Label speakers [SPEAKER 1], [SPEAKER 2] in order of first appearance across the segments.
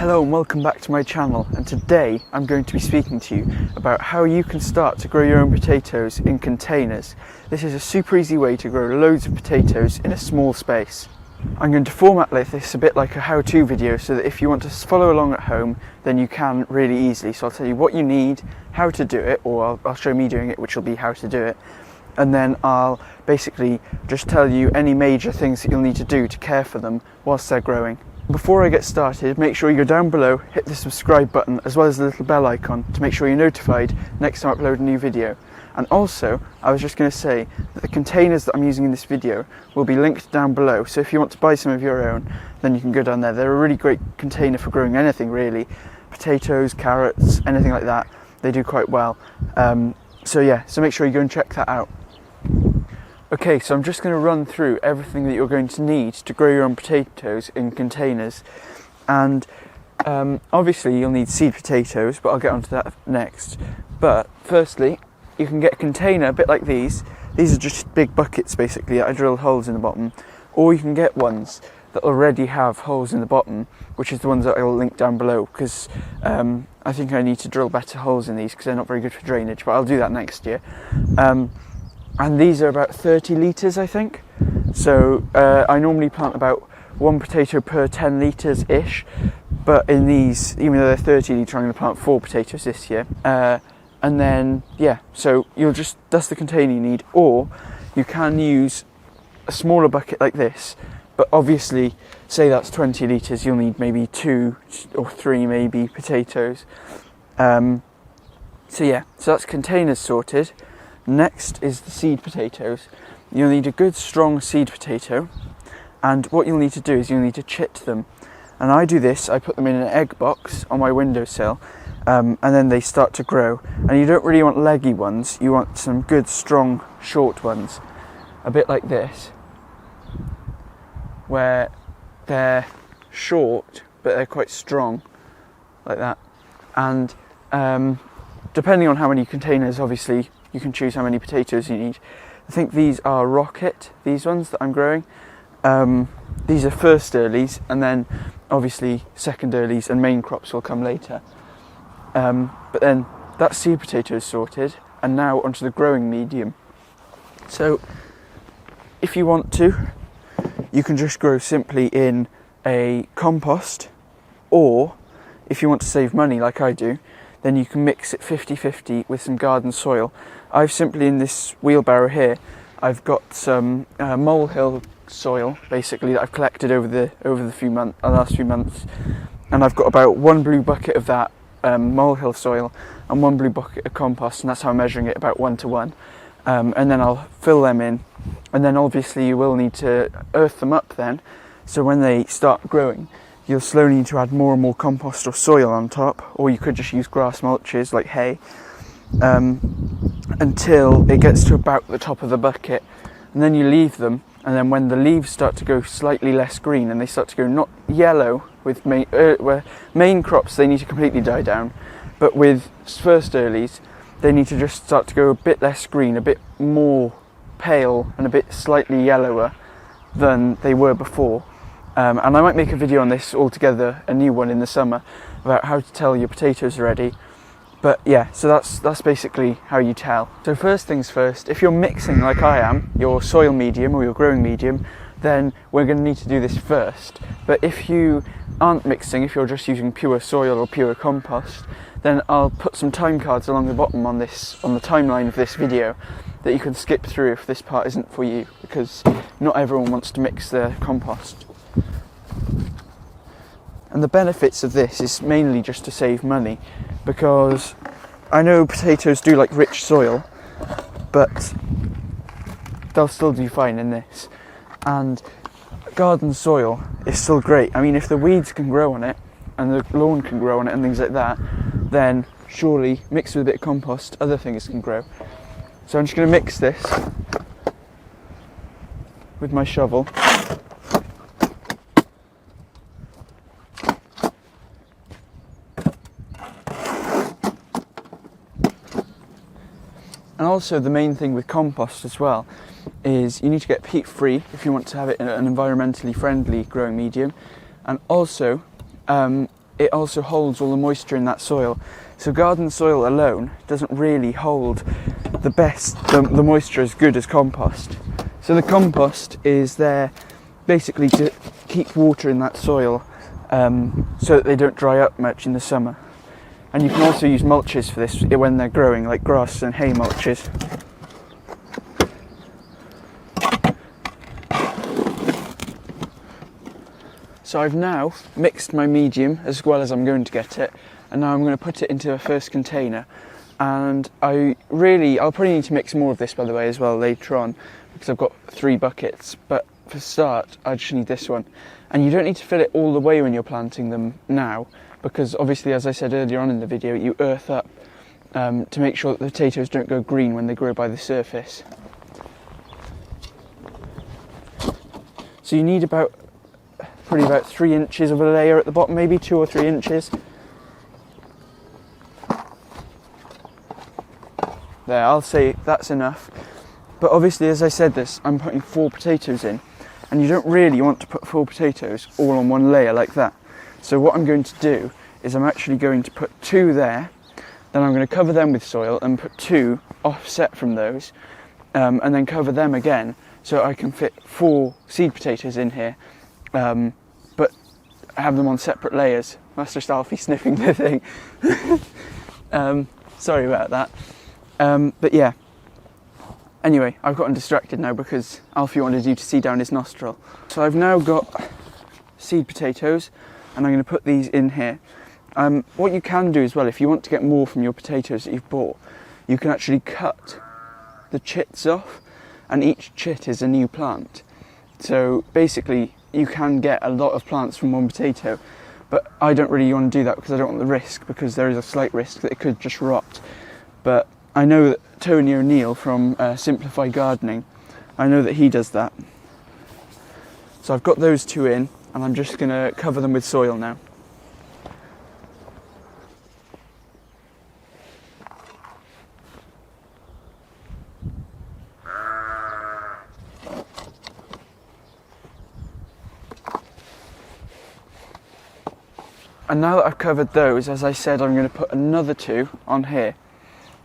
[SPEAKER 1] Hello and welcome back to my channel, and today I'm going to be speaking to you about how you can start to grow your own potatoes in containers. This is a super easy way to grow loads of potatoes in a small space. I'm going to format this a bit like a how-to video so that if you want to follow along at home then you can really easily. So I'll tell you what you need, how to do it, or I'll show me doing it, which will be how to do it, and then I'll basically just tell you any major things that you'll need to do to care for them whilst they're growing. Before I get started, make sure you go down below, hit the subscribe button as well as the little bell icon to make sure you're notified next time I upload a new video. And also, I was just going to say that the containers that I'm using in this video will be linked down below, so if you want to buy some of your own, then you can go down there. They're a really great container for growing anything really, potatoes, carrots, anything like that. They do quite well. So make sure you go and check that out. Okay, so I'm just going to run through everything that you're going to need to grow your own potatoes in containers. And obviously you'll need seed potatoes, but I'll get onto that next. But firstly, you can get a container a bit like these. These are just big buckets basically that I drilled holes in the bottom. Or you can get ones that already have holes in the bottom, which is the ones that I'll link down below, because I think I need to drill better holes in these because they're not very good for drainage, but I'll do that next year. And these are about 30 litres, I think. So I normally plant about 1 potato per 10 litres ish, but in these, even though they're 30 litre, I'm going to plant 4 potatoes this year. And then, so that's the container you need, or you can use a smaller bucket like this, but obviously, say that's 20 litres, you'll need maybe 2 or 3 maybe potatoes. So that's containers sorted. Next is the seed potatoes. You'll need a good strong seed potato, and what you'll need to do is you'll need to chit them. And I do this, I put them in an egg box on my windowsill, and then they start to grow. And you don't really want leggy ones, you want some good strong short ones, a bit like this, where they're short but they're quite strong, like that. And depending on how many containers, obviously you can choose how many potatoes you need. I think these are Rocket, these ones that I'm growing. These are first earlies, and then obviously second earlies and main crops will come later. But then that seed potato is sorted, and now onto the growing medium. So if you want to, you can just grow simply in a compost, or if you want to save money like I do, then you can mix it 50-50 with some garden soil. I've simply, in this wheelbarrow here, I've got some molehill soil basically that I've collected over the last few months, and I've got about 1 blue bucket of that molehill soil and 1 blue bucket of compost, and that's how I'm measuring it, about 1 to 1. And then I'll fill them in, and then obviously you will need to earth them up then, so when they start growing you'll slowly need to add more and more compost or soil on top, or you could just use grass mulches like hay, until it gets to about the top of the bucket, and then you leave them. And then when the leaves start to go slightly less green and they start to go not yellow with where main crops, they need to completely die down, but with first earlies they need to just start to go a bit less green, a bit more pale and a bit slightly yellower than they were before. And I might make a video on this altogether, a new one in the summer, about how to tell your potatoes are ready. But yeah, so that's basically how you tell. So first things first, if you're mixing like I am, your soil medium or your growing medium, then we're going to need to do this first. But if you aren't mixing, if you're just using pure soil or pure compost, then I'll put some time cards along the bottom on the timeline of this video that you can skip through if this part isn't for you, because not everyone wants to mix their compost. And the benefits of this is mainly just to save money, because I know potatoes do like rich soil, but they'll still do fine in this. And garden soil is still great. I mean, if the weeds can grow on it, and the lawn can grow on it and things like that, then surely mixed with a bit of compost, other things can grow. So I'm just going to mix this with my shovel. And also the main thing with compost as well is you need to get peat free if you want to have it in an environmentally friendly growing medium. And also it also holds all the moisture in that soil. So garden soil alone doesn't really hold the moisture as good as compost. So the compost is there basically to keep water in that soil so that they don't dry up much in the summer. And you can also use mulches for this when they're growing, like grass and hay mulches. So I've now mixed my medium as well as I'm going to get it, and now I'm going to put it into a first container. And I'll probably need to mix more of this, by the way, as well later on, because I've got 3 buckets, but for start I just need this one. And you don't need to fill it all the way when you're planting them now, because obviously, as I said earlier on in the video, you earth up to make sure that the potatoes don't go green when they grow by the surface. So you need probably about 3 inches of a layer at the bottom, maybe 2 or 3 inches. There, I'll say that's enough. But obviously, as I said this, I'm putting 4 potatoes in, and you don't really want to put 4 potatoes all on one layer like that. So what I'm going to do is I'm actually going to put 2 there, then I'm going to cover them with soil and put 2 offset from those, and then cover them again so I can fit 4 seed potatoes in here, but have them on separate layers. That's just Alfie sniffing the thing. Sorry about that. But yeah. Anyway, I've gotten distracted now because Alfie wanted you to see down his nostril. So I've now got seed potatoes, and I'm going to put these in here. What you can do as well, if you want to get more from your potatoes that you've bought, you can actually cut the chits off, and each chit is a new plant. So basically you can get a lot of plants from one potato, but I don't really want to do that because I don't want the risk, because there is a slight risk that it could just rot. But I know that Tony O'Neill from Simplify Gardening, I know that he does that. So I've got those 2 in, and I'm just going to cover them with soil now. And now that I've covered those, as I said, I'm going to put another 2 on here.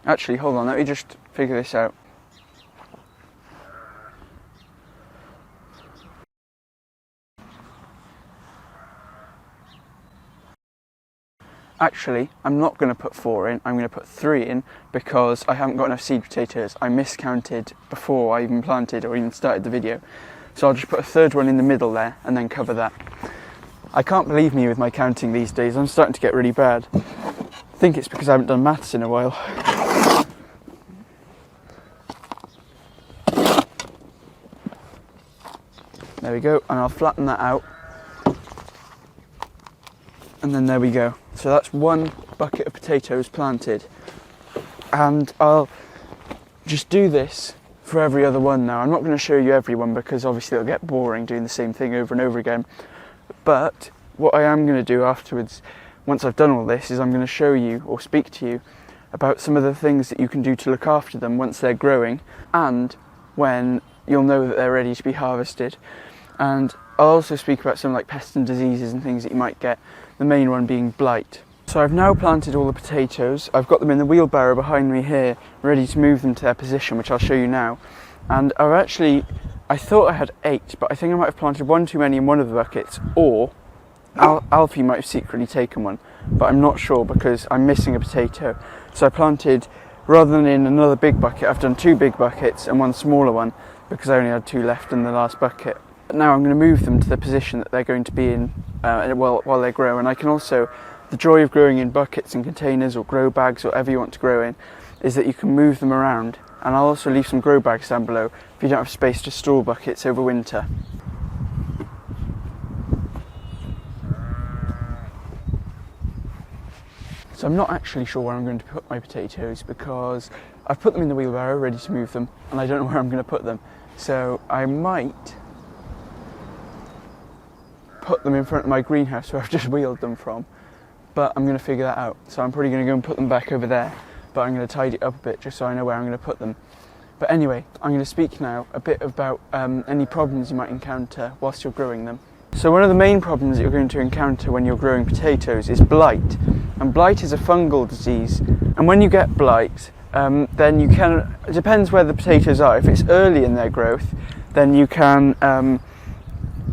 [SPEAKER 1] Actually, hold on, let me just figure this out. Actually, I'm not going to put 4 in, I'm going to put 3 in because I haven't got enough seed potatoes. I miscounted before I even planted or even started the video. So I'll just put a 3rd one in the middle there and then cover that. I can't believe me with my counting these days, I'm starting to get really bad. I think it's because I haven't done maths in a while. There we go, and I'll flatten that out. And then there we go. So that's 1 bucket of potatoes planted. And I'll just do this for every other one now. I'm not going to show you every one because obviously it'll get boring doing the same thing over and over again. But what I am going to do afterwards, once I've done all this, is I'm going to show you or speak to you about some of the things that you can do to look after them once they're growing, and when you'll know that they're ready to be harvested. And I'll also speak about some like pests and diseases and things that you might get, the main one being blight. So I've now planted all the potatoes. I've got them in the wheelbarrow behind me here, ready to move them to their position, which I'll show you now. And I thought I had 8, but I think I might have planted 1 too many in one of the buckets, or Alfie might have secretly taken one, but I'm not sure because I'm missing a potato. So I planted, rather than in another big bucket, I've done 2 big buckets and 1 smaller one because I only had 2 left in the last bucket. But now I'm going to move them to the position that they're going to be in while they grow. And I can also, the joy of growing in buckets and containers or grow bags or whatever you want to grow in, is that you can move them around. And I'll also leave some grow bags down below if you don't have space to store buckets over winter. So I'm not actually sure where I'm going to put my potatoes because I've put them in the wheelbarrow ready to move them and I don't know where I'm going to put them. So I might put them in front of my greenhouse where I've just wheeled them from, but I'm going to figure that out. So I'm probably going to go and put them back over there, but I'm going to tidy it up a bit just so I know where I'm going to put them. But anyway, I'm going to speak now a bit about any problems you might encounter whilst you're growing them. So one of the main problems that you're going to encounter when you're growing potatoes is blight. And blight is a fungal disease. And when you get blight, then you can, it depends where the potatoes are. If it's early in their growth, then you can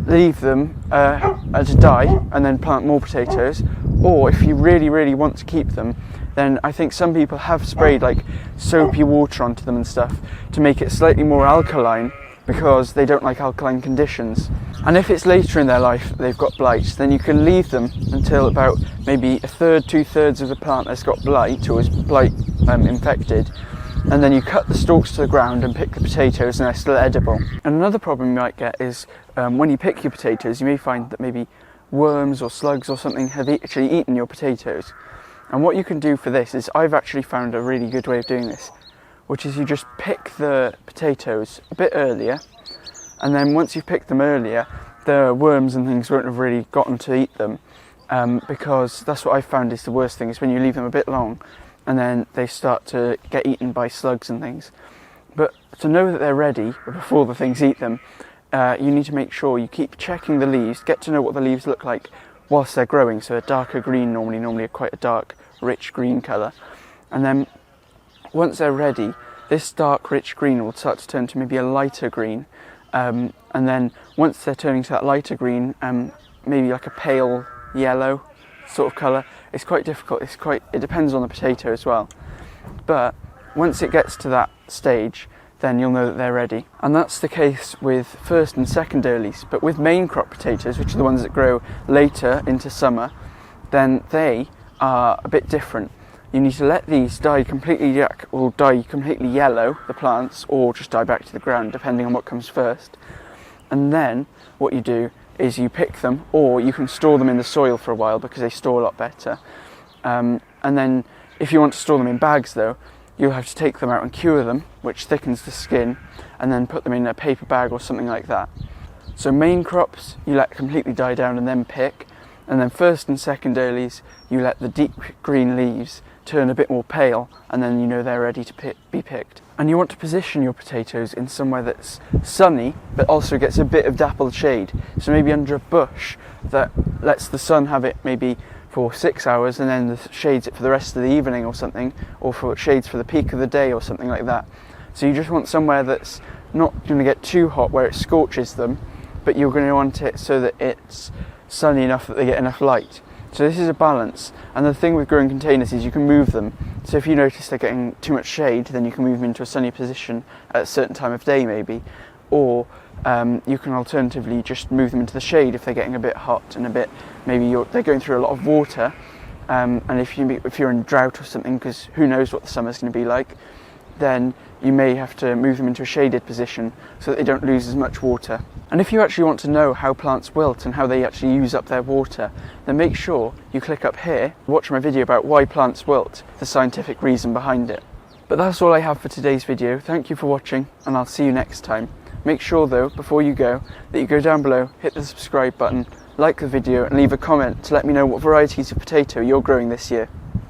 [SPEAKER 1] leave them to die and then plant more potatoes. Or if you really, really want to keep them, then I think some people have sprayed like soapy water onto them and stuff to make it slightly more alkaline, because they don't like alkaline conditions. And if it's later in their life they've got blight, then you can leave them until about maybe a third, 2/3 of the plant has got blight or is blight infected, and then you cut the stalks to the ground and pick the potatoes and they're still edible. And another problem you might get is when you pick your potatoes, you may find that maybe worms or slugs or something have actually eaten your potatoes. And what you can do for this is, I've actually found a really good way of doing this, which is you just pick the potatoes a bit earlier, and then once you've picked them earlier, the worms and things won't have really gotten to eat them, because that's what I've found is the worst thing, is when you leave them a bit long and then they start to get eaten by slugs and things. But to know that they're ready before the things eat them, you need to make sure you keep checking the leaves, get to know what the leaves look like whilst they're growing. So a darker green, normally quite a dark, rich green colour. And then once they're ready, this dark, rich green will start to turn to maybe a lighter green. And then once they're turning to that lighter green, maybe like a pale yellow sort of colour. It's quite difficult, it depends on the potato as well. But once it gets to that stage, then you'll know that they're ready. And that's the case with first and second earlies. But with main crop potatoes, which are the ones that grow later into summer, then they are a bit different. You need to let these die completely yellow, the plants, or just die back to the ground, depending on what comes first. And then what you do is you pick them, or you can store them in the soil for a while because they store a lot better. And then if you want to store them in bags though, you'll have to take them out and cure them, which thickens the skin, and then put them in a paper bag or something like that. So main crops you let completely die down and then pick, and then first and second earlies you let the deep green leaves turn a bit more pale, and then you know they're ready to be picked. And you want to position your potatoes in somewhere that's sunny but also gets a bit of dappled shade. So maybe under a bush that lets the sun have it maybe for 6 hours and then shades it for the rest of the evening or something, or for shades for the peak of the day or something like that. So you just want somewhere that's not going to get too hot where it scorches them, but you're going to want it so that it's sunny enough that they get enough light. So this is a balance, and the thing with growing containers is you can move them. So if you notice they're getting too much shade, then you can move them into a sunny position at a certain time of day maybe, or you can alternatively just move them into the shade if they're getting a bit hot and a bit, maybe they're going through a lot of water, and if you're in drought or something, because who knows what the summer's going to be like, then you may have to move them into a shaded position so that they don't lose as much water. And if you actually want to know how plants wilt and how they actually use up their water, then make sure you click up here, watch my video about why plants wilt, the scientific reason behind it. But that's all I have for today's video. Thank you for watching, and I'll see you next time. Make sure though, before you go, that you go down below, hit the subscribe button, like the video and leave a comment to let me know what varieties of potato you're growing this year.